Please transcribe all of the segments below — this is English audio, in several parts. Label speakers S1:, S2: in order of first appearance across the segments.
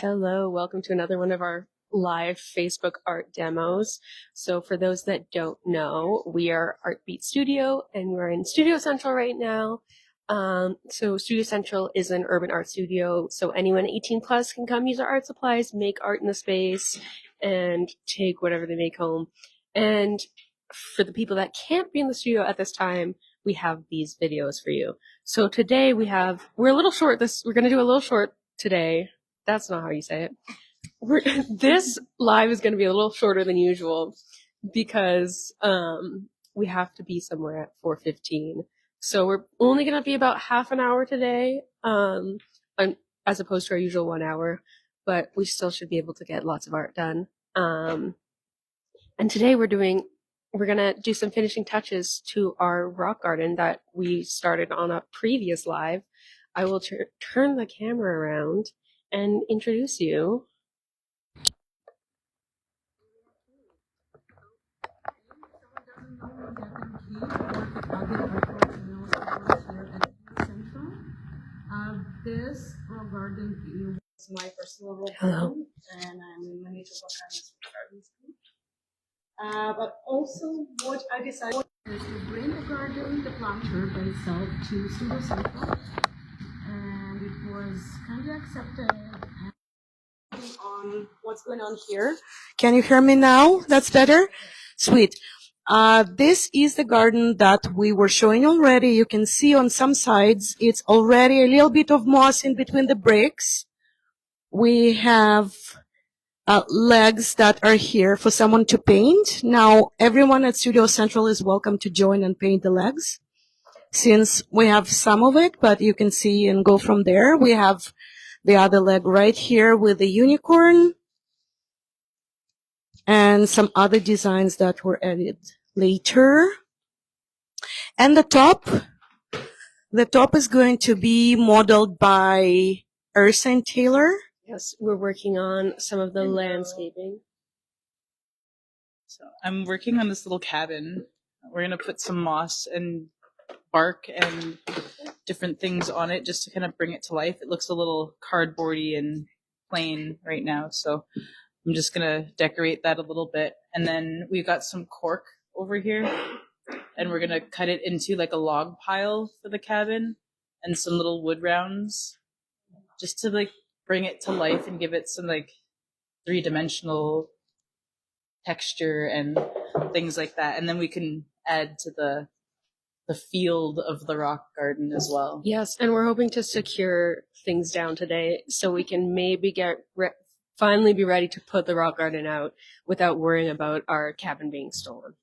S1: Hello, welcome to another one of our live Facebook art demos. So for those that don't know, we are Artbeat Studio and we're in Studio Central right now. So Studio Central is an urban art studio, so anyone 18 plus can come use our art supplies, make art in the space, and take whatever they make home. And for the people that can't be in the studio at this time, we have these videos for you. So today we're a little short. We're going to do a little short today. That's not how you say it. This live is going to be a little shorter than usual because we have to be somewhere at 4:15. So we're only going to be about half an hour today, as opposed to our usual 1 hour. But we still should be able to get lots of art done. And today we're going to do some finishing touches to our rock garden that we started on a previous live. I will turn the camera around and introduce you.
S2: This rock garden is my personal rock
S1: Hello.
S2: garden, and I'm in Manito Bacanas Garden School. But also, what I decided is to bring the garden, the planter by itself, to Studio Central, and it was kind of accepted. On what's going on here. Can you hear me now? That's better? Sweet. This is the garden that we were showing already. You can see on some sides, it's already a little bit of moss in between the bricks. We have legs that are here for someone to paint. Now, everyone at Studio Central is welcome to join and paint the legs, since we have some of it, but you can see and go from there. We have the other leg right here with the unicorn and some other designs that were added later. And the top is going to be modeled by Ursa and Taylor.
S1: Yes, we're working on some of the landscaping.
S3: So I'm working on this little cabin. We're going to put some moss and bark and different things on it just to kind of bring it to life. It looks a little cardboardy and plain right now, so I'm just going to decorate that a little bit. And then we've got some cork over here, and we're going to cut it into like a log pile for the cabin and some little wood rounds just to like bring it to life and give it some like three-dimensional texture and things like that. And then we can add to the field of the rock garden as well.
S1: Yes, and we're hoping to secure things down today so we can maybe finally be ready to put the rock garden out without worrying about our cabin being stolen.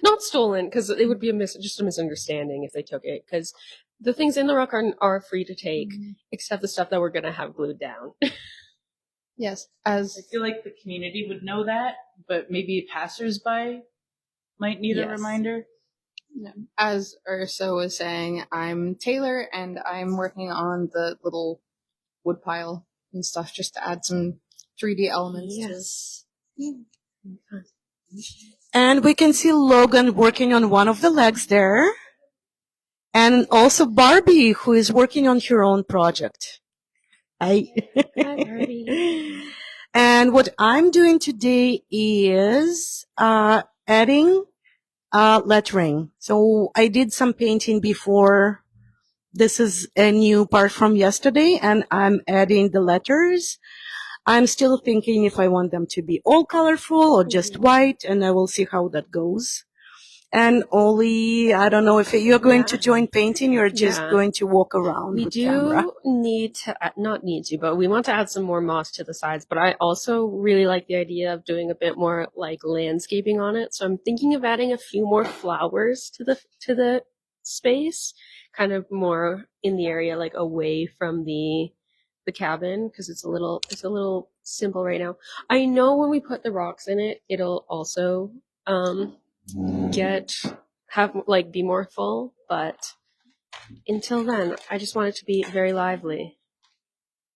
S1: Not stolen, because it would be just a misunderstanding if they took it, because the things in the rock garden are free to take, except the stuff that we're going to have glued down.
S4: Yes,
S3: I feel like the community would know that, but maybe passersby might need a reminder.
S4: as Ursa was saying, I'm Taylor, and I'm working on the little wood pile and stuff just to add some 3D elements.
S1: Yes.
S2: And we can see Logan working on one of the legs there. And also Barbie, who is working on her own project. Hi,
S1: Barbie.
S2: And what I'm doing today is adding lettering. So I did some painting before. This is a new part from yesterday, and I'm adding the letters. I'm still thinking if I want them to be all colorful or just white, and I will see how that goes. And Ollie, I don't know if you're going to join painting, you're just going to walk around
S1: We
S2: with
S1: do
S2: camera.
S1: need to, not need to, but we want to add some more moss to the sides. But I also really like the idea of doing a bit more like landscaping on it. So I'm thinking of adding a few more flowers to the space, kind of more in the area, like away from the cabin, because it's a little simple right now. I know when we put the rocks in it, it'll also be more full, but until then, I just want it to be very lively.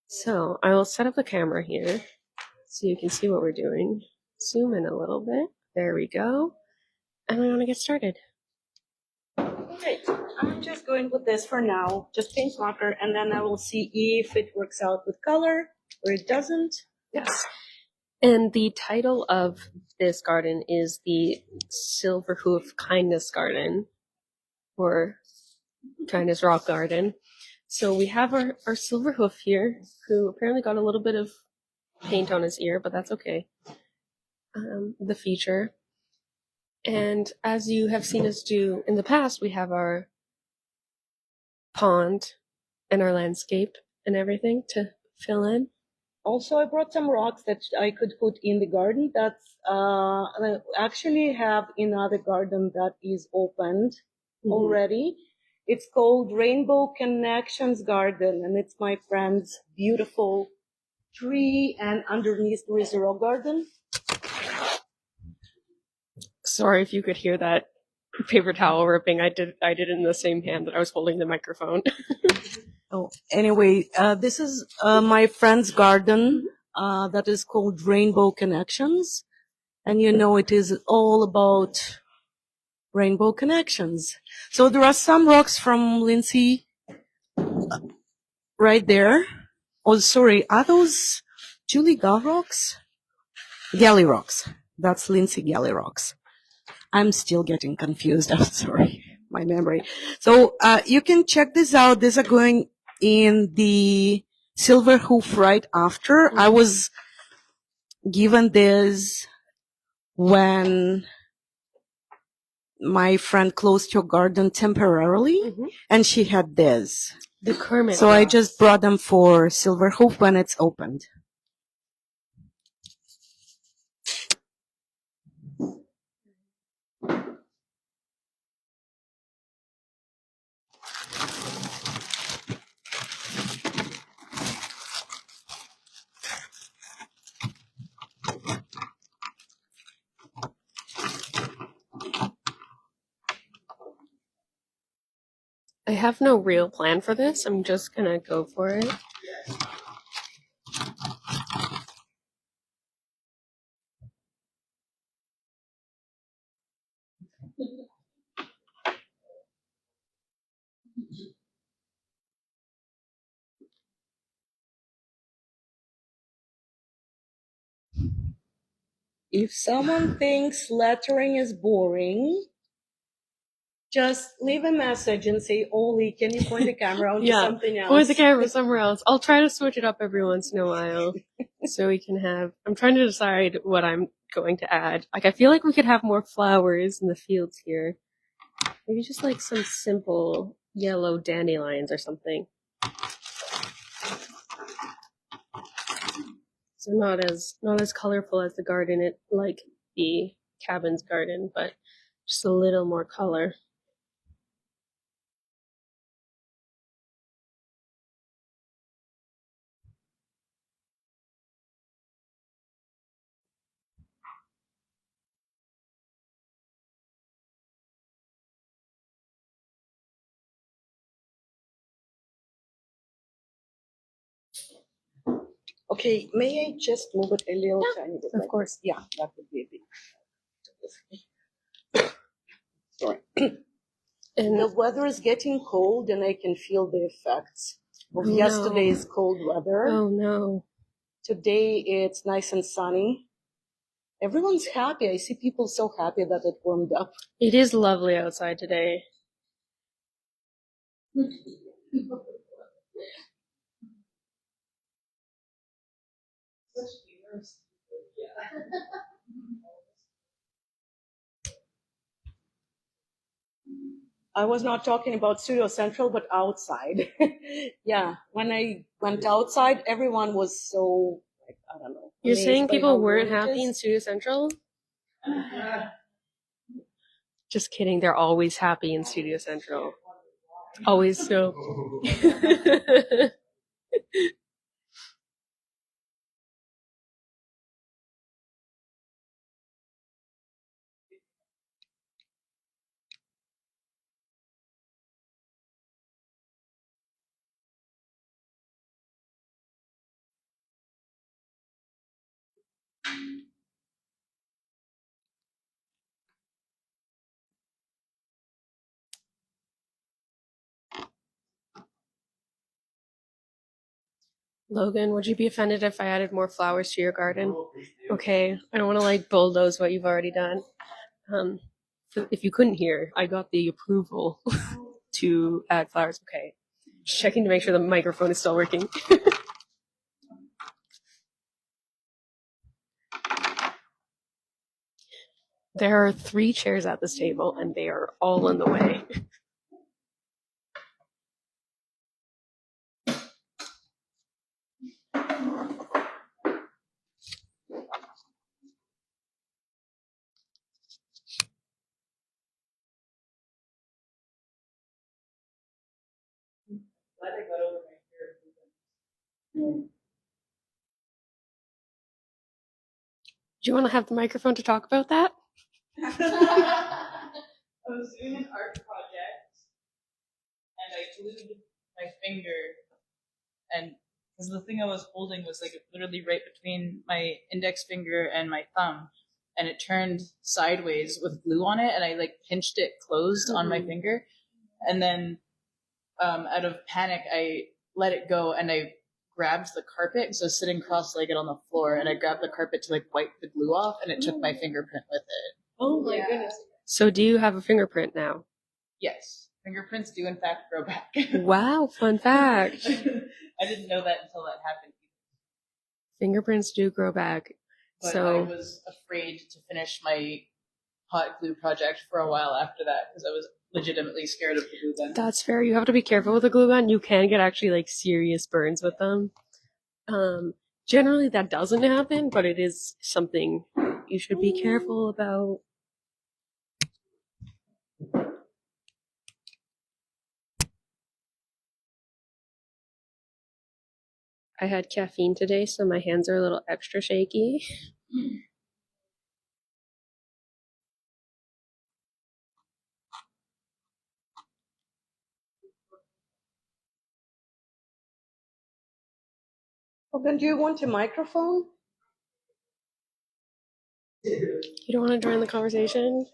S1: So I will set up the camera here so you can see what we're doing. Zoom in a little bit. There we go. And we're going to get started. Okay.
S2: I'm just going with this for now, just paint marker, and then I will see if it works out with color or it doesn't.
S1: Yes. And the title of this garden is the Silverhoof Kindness Garden, or Kindness Rock Garden. So we have our Silverhoof here, who apparently got a little bit of paint on his ear, but that's okay. The feature. And as you have seen us do in the past, we have our pond and our landscape and everything to fill in.
S2: Also, I brought some rocks that I could put in the garden. That's I actually have another garden that is opened already. It's called Rainbow Connections Garden, and it's my friend's beautiful tree, and underneath there is a rock garden.
S1: Sorry if you could hear that paper towel ripping. I did it in the same hand that I was holding the microphone.
S2: Oh, anyway, this is my friend's garden that is called Rainbow Connections. And you know, it is all about rainbow connections. So there are some rocks from Lindsay right there. Oh, sorry, are those Julie Gall rocks? Galley rocks. That's Lindsay Galley rocks. I'm still getting confused. I'm sorry, my memory. So you can check this out. These are going in the Silverhoof right after. I was given this when my friend closed your garden temporarily, and she had this.
S1: The Kermit.
S2: So I
S1: rocks.
S2: just brought them for Silverhoof when it's opened.
S1: I have no real plan for this. I'm just gonna go for it.
S2: If someone thinks lettering is boring, just leave a message and say, Oli, can you point the camera onto
S1: Yeah,
S2: something else?
S1: point the camera somewhere else. I'll try to switch it up every once in a while, so we can have. I'm trying to decide what I'm going to add. Like, I feel like we could have more flowers in the fields here. Maybe just like some simple yellow dandelions or something. So not as colorful as the garden, like the cabin's garden, but just a little more color.
S2: Okay, may I just move it a little tiny bit?
S1: Of
S2: like
S1: course.
S2: this? Yeah, that would be a big. Sorry.
S1: And
S2: The weather is getting cold, and I can feel the effects of
S1: Oh, no.
S2: yesterday's cold weather.
S1: oh no.
S2: Today it's nice and sunny. Everyone's happy. I see people so happy that it warmed up.
S1: It is lovely outside today.
S2: I was not talking about Studio Central, but outside. Yeah, when I went outside, everyone was so, like, I don't know.
S1: You're
S2: amazed
S1: saying
S2: by
S1: people
S2: how
S1: weren't
S2: warm it
S1: happy in
S2: is.
S1: Studio Central? Just kidding. They're always happy in Studio Central. Always so. Logan, would you be offended if I added more flowers to your garden? Okay, I don't want to like bulldoze what you've already done. Um, if you couldn't hear, I got the approval to add flowers. Okay, just checking to make sure the microphone is still working. There are 3 chairs at this table, and they are all in the way. Do you want to have the microphone to talk about that?
S3: I was doing an art project and I glued my finger, and because the thing I was holding was like literally right between my index finger and my thumb, and it turned sideways with glue on it, and I like pinched it closed on my finger, and then out of panic I let it go and I grabbed the carpet, so I was sitting cross-legged on the floor, and I grabbed the carpet to like wipe the glue off, and it took my fingerprint with it.
S1: Oh my goodness. So do you have a fingerprint now?
S3: Yes, fingerprints do in fact grow back.
S1: Wow, fun fact.
S3: I didn't know that until that happened.
S1: Fingerprints do grow back.
S3: But I
S1: So
S3: was afraid to finish my hot glue project for a while after that because I was legitimately scared of the glue gun.
S1: that's fair. You have to be careful with a glue gun. You can get actually like serious burns with them. Generally that doesn't happen, but it is something you should be careful about. I had caffeine today, so my hands are a little extra shaky.
S2: Logan, do you want a microphone?
S1: You don't want to join the conversation?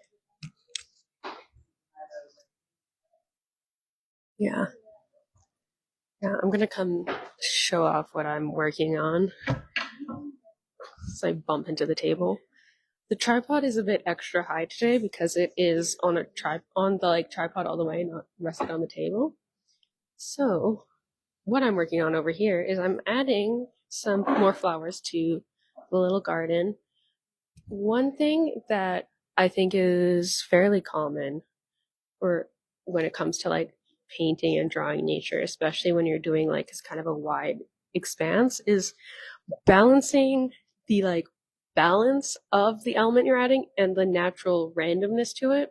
S1: Yeah. Yeah, I'm gonna come show off what I'm working on. So I bump into the table. The tripod is a bit extra high today because it is on a on the like tripod all the way, not rested on the table. So what I'm working on over here is I'm adding some more flowers to the little garden. One thing that I think is fairly common or when it comes to like painting and drawing nature, especially when you're doing like this kind of a wide expanse, is balancing the like balance of the element you're adding and the natural randomness to it.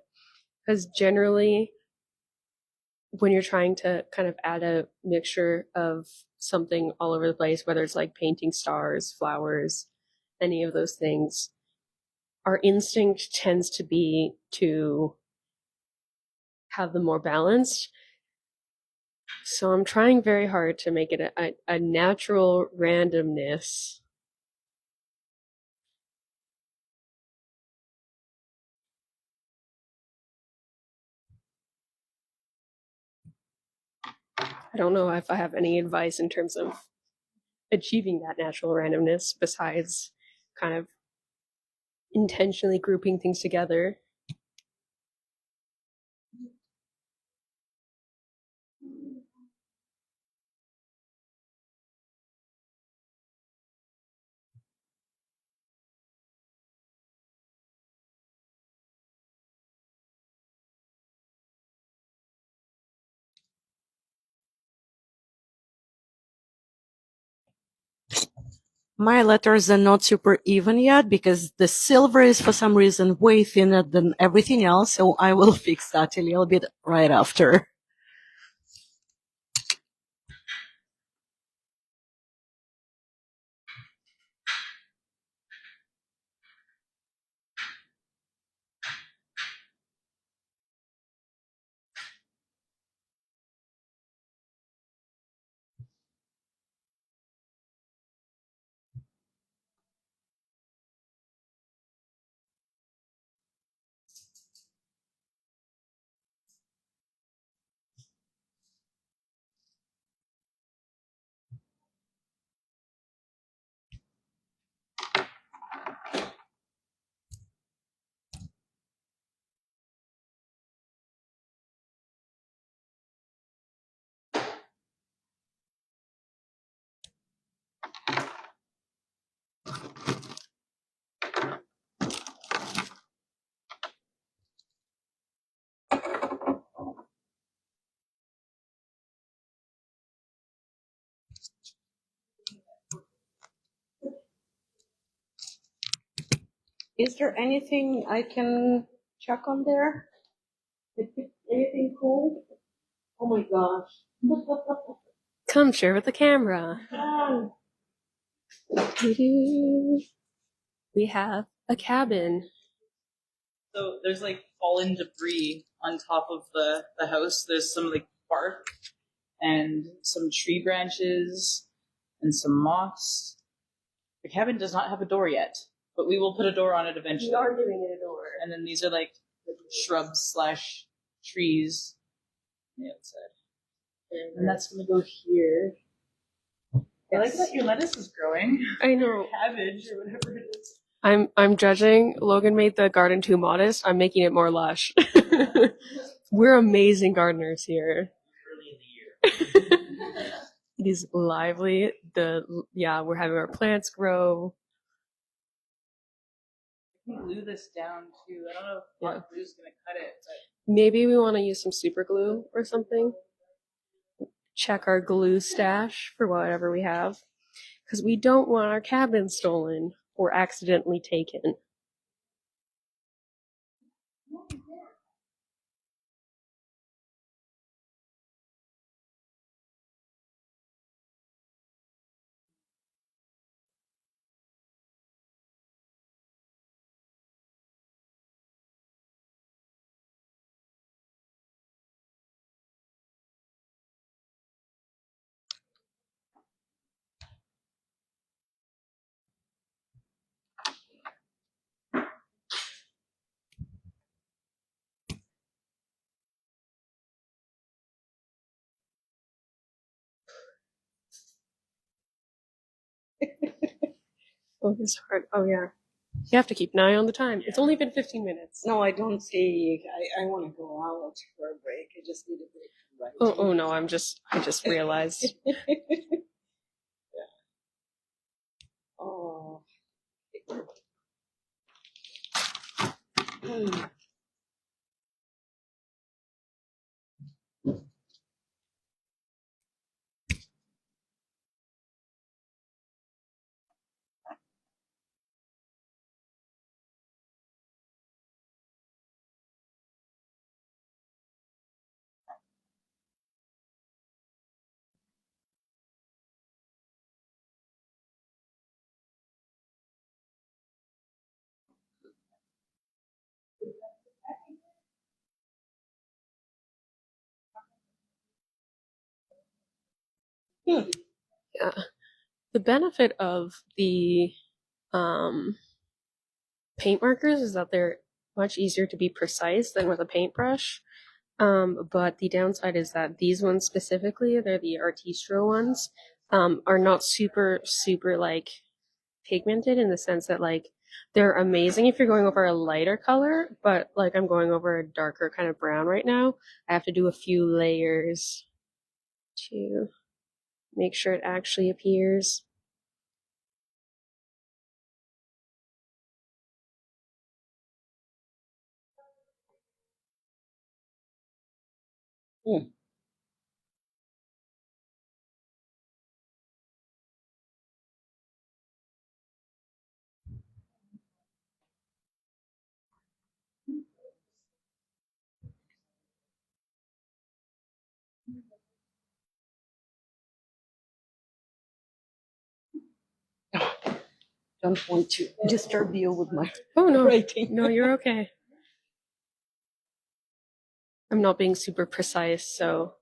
S1: Because generally, when you're trying to kind of add a mixture of something all over the place, whether it's like painting stars, flowers, any of those things, our instinct tends to be to have them more balanced. So I'm trying very hard to make it a natural randomness. I don't know if I have any advice in terms of achieving that natural randomness besides kind of intentionally grouping things together.
S2: My letters are not super even yet because the silver is for some reason way thinner than everything else. So I will fix that a little bit right after. Is there anything I can check on there? Anything cool? Oh my gosh.
S1: Come share with the camera. We have a cabin.
S3: So there's like fallen debris on top of the house. There's some like bark and some tree branches and some moss. The cabin does not have a door yet, but we will put a door on it eventually.
S1: We are giving it a door.
S3: And then these are like shrubs / trees on the outside. And that's gonna go here. I like that your lettuce is growing.
S1: I know.
S3: Cabbage or whatever it is.
S1: I'm judging. Logan made the garden too modest. I'm making it more lush. We're amazing gardeners here.
S3: Early in the year.
S1: It is lively. We're having our plants grow.
S3: I can glue this down too. I don't know if hot glue's gonna cut it, but
S1: Maybe we want to use some super glue or something. Check our glue stash for whatever we have. Because we don't want our cabin stolen or accidentally taken. Oh, it's hard. Oh, yeah. You have to keep an eye on the time. It's only been 15 minutes.
S2: No, I don't see. I want to go out for a break. I just need a break from writing.
S1: Oh no, I just realized.
S2: Oh.
S1: Yeah. The benefit of the paint markers is that they're much easier to be precise than with a paintbrush. But the downside is that these ones specifically, they're the Artistro ones, are not super like pigmented in the sense that like they're amazing if you're going over a lighter color, but like I'm going over a darker kind of brown right now. I have to do a few layers to make sure it actually appears.
S2: Don't want to disturb you with my
S1: Oh no,
S2: writing.
S1: no, you're okay. I'm not being super precise, so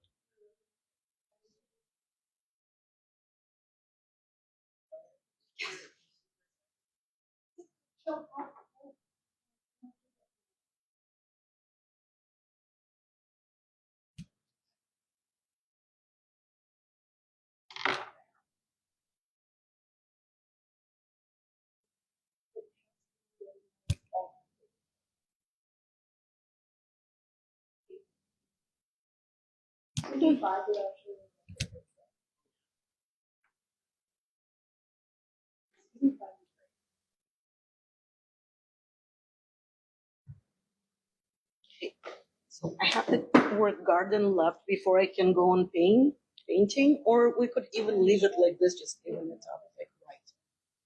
S2: So I have the word garden left before I can go on painting, or we could even leave it like this, just leave on the top of it, right?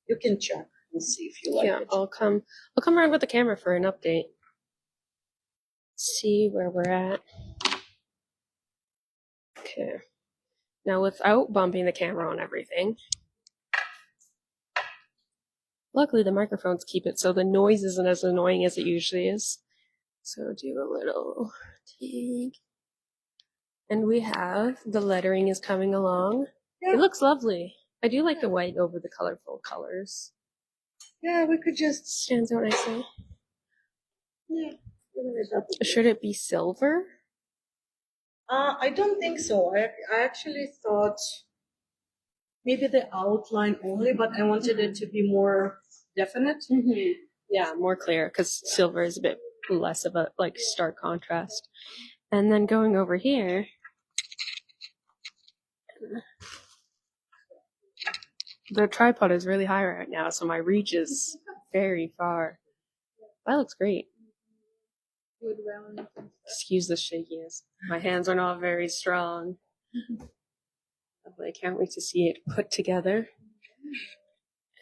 S2: You can check. Let's see if you like
S1: Yeah,
S2: it.
S1: I'll come around with the camera for an update. See where we're at. Okay. Now without bumping the camera on everything. Luckily the microphones keep it so the noise isn't as annoying as it usually is. So do a little take. And we have the lettering is coming along.
S2: Yeah.
S1: It looks lovely. I do like the white over the colorful colors.
S2: Yeah, we could just.
S1: Stands out nicely.
S2: Yeah.
S1: Should it be silver?
S2: I don't think so. I actually thought maybe the outline only, but I wanted it to be more definite.
S1: Mm-hmm. Yeah, more clear because silver is a bit less of a like stark contrast. And then going over here, the tripod is really high right now, so my reach is very far. That looks great. Excuse the shakiness. My hands are not very strong. Lovely. I can't wait to see it put together.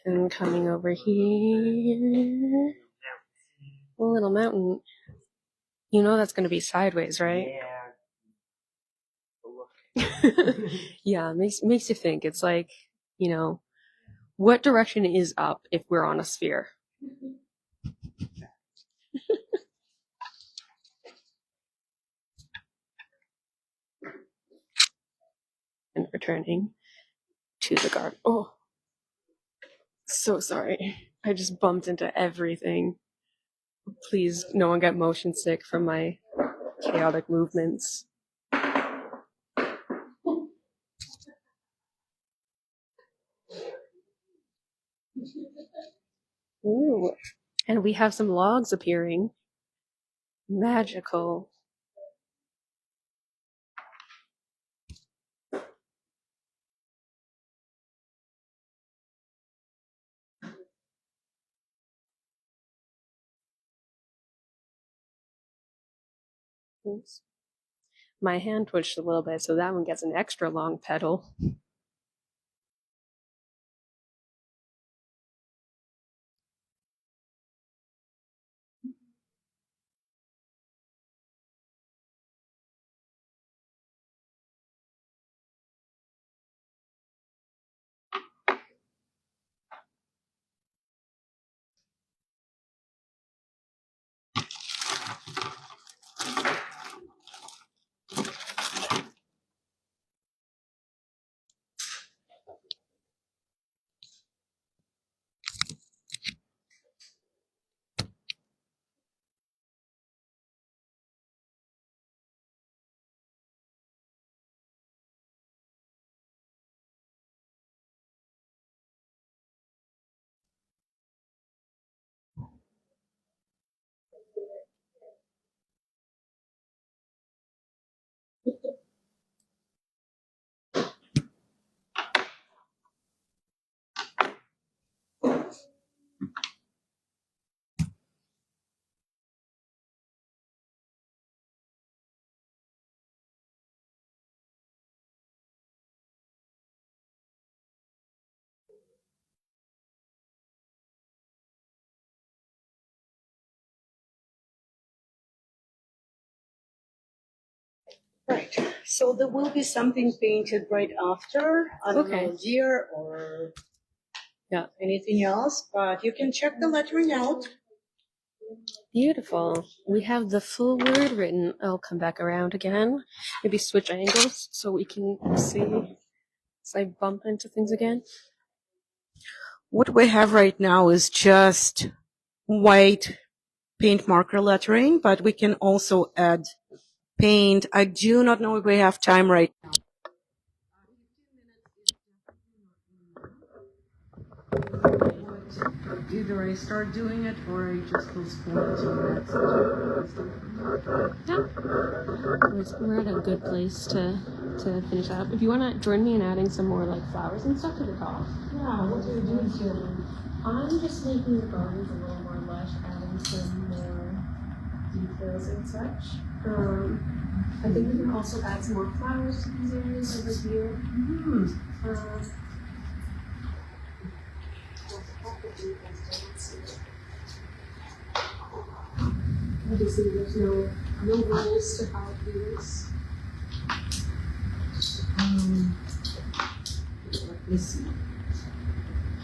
S1: And coming over here, a little mountain. You know that's going to be sideways, right? Yeah, it makes you think. It's like, you know, what direction is up if we're on a sphere? And returning to the garden. Oh, so sorry. I just bumped into everything. Please, no one get motion sick from my chaotic movements. Ooh, and we have some logs appearing. Magical. Oops. My hand twitched a little bit, so that one gets an extra long pedal.
S2: Right. So there will be something painted right after. I don't
S1: Okay.
S2: know, deer or
S1: Yeah.
S2: anything else, but you can check the lettering out.
S1: Beautiful. We have the full word written. I'll come back around again. Maybe switch angles so we can see. So I bump into things again.
S2: What we have right now is just white paint marker lettering, but we can also add paint. I do not know if we have time right now. Either I start doing it or I just postpone it to the next.
S1: We're at a good place to finish that up. If you want to join me in adding some more like flowers and stuff to the top.
S2: Yeah, what are you doing here?
S1: I'm just making the gardens a little more lush, adding some more details and such. I think we can also add some more flowers to these areas over here.
S2: Hmm.
S1: We'll Obviously, there's no rules to how to do this.
S2: Let me see.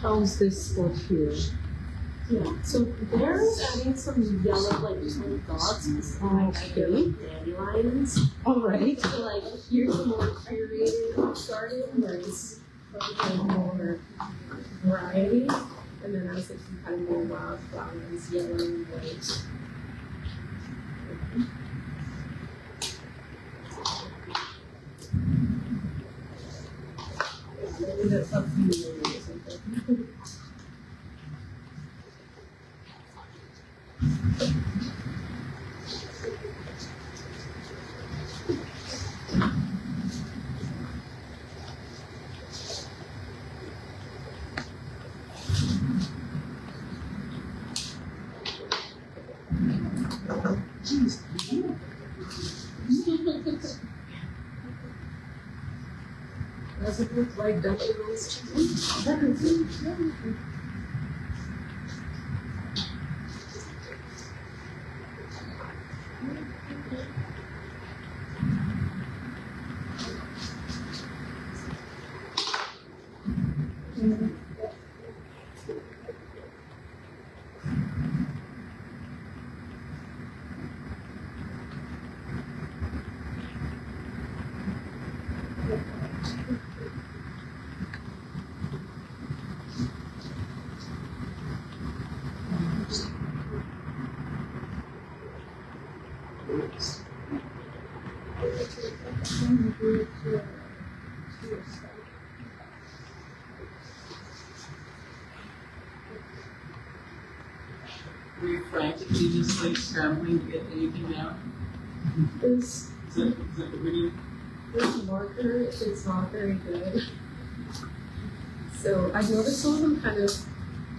S2: How's this spot here?
S1: Yeah. So there's adding some yellow, like tiny dots, like they're like dandelions.
S2: All right.
S1: So like here's a more curated garden where it's like more variety, and then I was like some kind of more wild flowers, yellow and white. Maybe that's up to you or something. Does it look like Dutch roast chicken?
S3: Were you frantically just like scrambling to get anything out?
S1: This
S3: Is that the video?
S1: marker, it's not very good. So I've noticed some of them kind of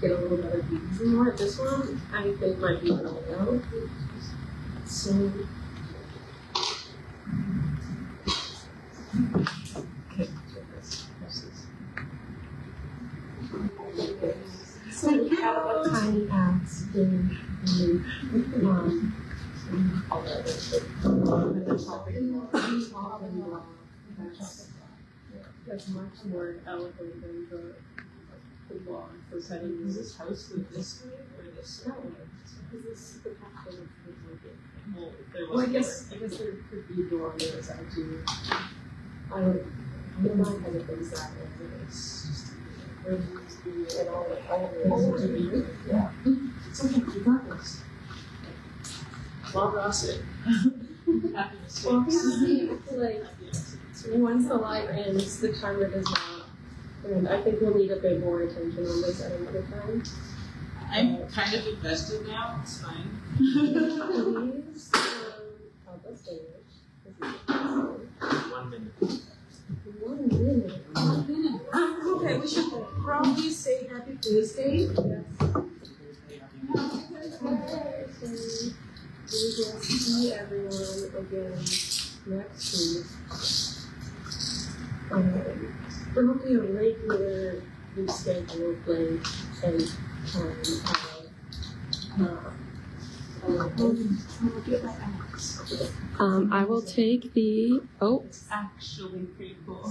S1: get a little bit of beads and more. This one I think might be yellow. So so we have a tiny axe in that's much more elegant than the lawn for setting.
S3: Does this house look this way or this way?
S1: Is this the captain of the market?
S3: Well, if there
S1: Well, I
S3: was
S1: guess there could be door on the other side too. I don't mind how it goes that way. It's just and all the things. Yeah.
S3: It's okay, you got this. Bob Rossett. Happy mistakes.
S1: Well, obviously, I feel like once the light ends, the timer does not. And I think we'll need a bit more attention on this at another time.
S3: I'm kind of invested now, it's fine.
S1: Please help us finish.
S5: 1 minute.
S1: 1 minute.
S2: 1 minute. Okay, we should probably say Happy Thursday.
S1: We will see everyone again next week. Probably a regular rescheduled link and I will take the
S3: It's actually pretty cool.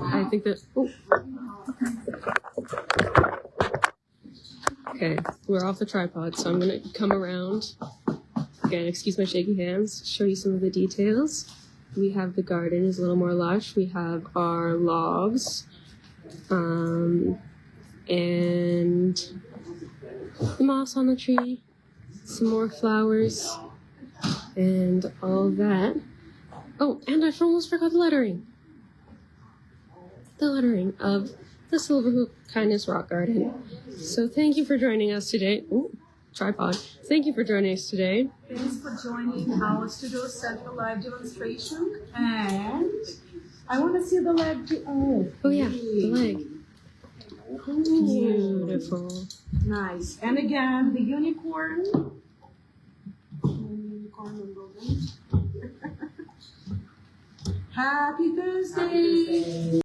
S1: I think that okay, we're off the tripod, so I'm gonna come around again. Excuse my shaky hands. Show you some of the details. We have the garden is a little more lush. We have our logs, and the moss on the tree, some more flowers, and all that. Oh, and I almost forgot the lettering. The lettering of the Silverhoop Kindness Rock Garden. So thank you for joining us today. Ooh, tripod. Thank you for joining us today.
S2: Thanks for joining our Studio Central live demonstration. And I want to see the leg too.
S1: Oh yeah, the leg. Beautiful.
S2: Nice. And again, the unicorn. Happy Thursday.